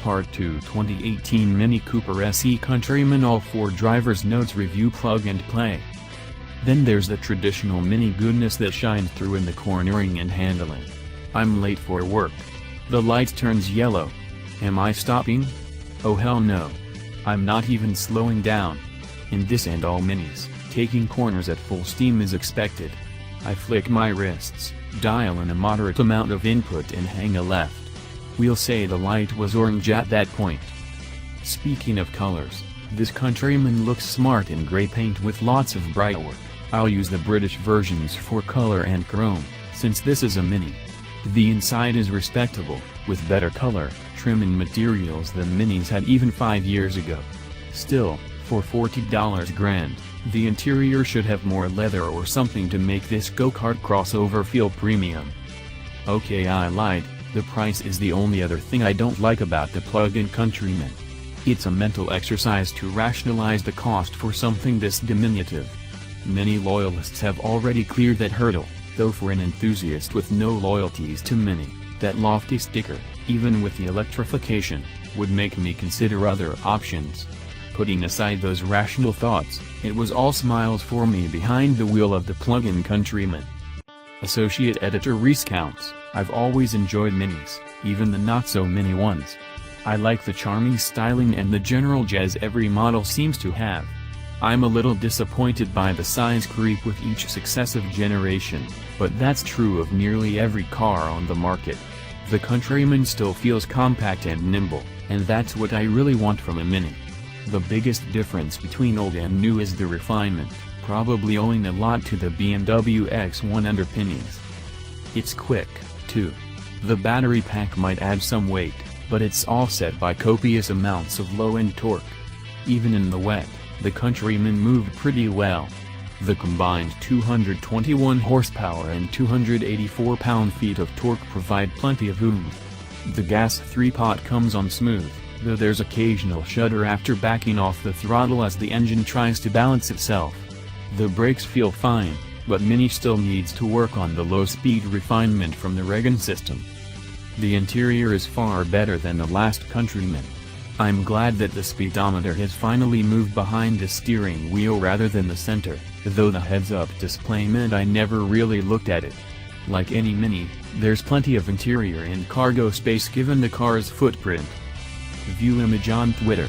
Part 2 2018 Mini Cooper SE Countryman ALL4 Driver's Notes Review Plug and Play. Then there's the traditional Mini goodness that shines through in the cornering and handling. I'm late for work. The light turns yellow. Am I stopping? Oh hell no. I'm not even slowing down. In this and all Minis, taking corners at full steam is expected. I flick my wrists, dial in a moderate amount of input and hang a left. We'll say the light was orange at that point. Speaking of colors, this Countryman looks smart in grey paint with lots of bright work. I'll use the British versions for color and chrome, since this is a Mini. The inside is respectable, with better color, trim and materials than Minis had even 5 years ago. Still, for $40 grand, the interior should have more leather or something to make this go-kart crossover feel premium. Okay, I lied. The price is the only other thing I don't like about the plug-in Countryman. It's a mental exercise to rationalize the cost for something this diminutive. Many loyalists have already cleared that hurdle, though for an enthusiast with no loyalties to Mini, that lofty sticker, even with the electrification, would make me consider other options. Putting aside those rational thoughts, it was all smiles for me behind the wheel of the plug-in Countryman. Associate Editor recounts, I've always enjoyed Minis, even the not-so-mini ones. I like the charming styling and the general jazz every model seems to have. I'm a little disappointed by the size creep with each successive generation, but that's true of nearly every car on the market. The Countryman still feels compact and nimble, and that's what I really want from a Mini. The biggest difference between old and new is the refinement, probably owing a lot to the BMW X1 underpinnings. It's quick, too. The battery pack might add some weight, but it's offset by copious amounts of low-end torque. Even in the wet, the Countryman moved pretty well. The combined 221 horsepower and 284 pound-feet of torque provide plenty of oomph. The gas 3-pot comes on smooth, though there's occasional shudder after backing off the throttle as the engine tries to balance itself. The brakes feel fine, but Mini still needs to work on the low-speed refinement from the Regan system. The interior is far better than the last Countryman. I'm glad that the speedometer has finally moved behind the steering wheel rather than the center, though the heads-up display meant I never really looked at it. Like any Mini, there's plenty of interior and cargo space given the car's footprint. View image on Twitter.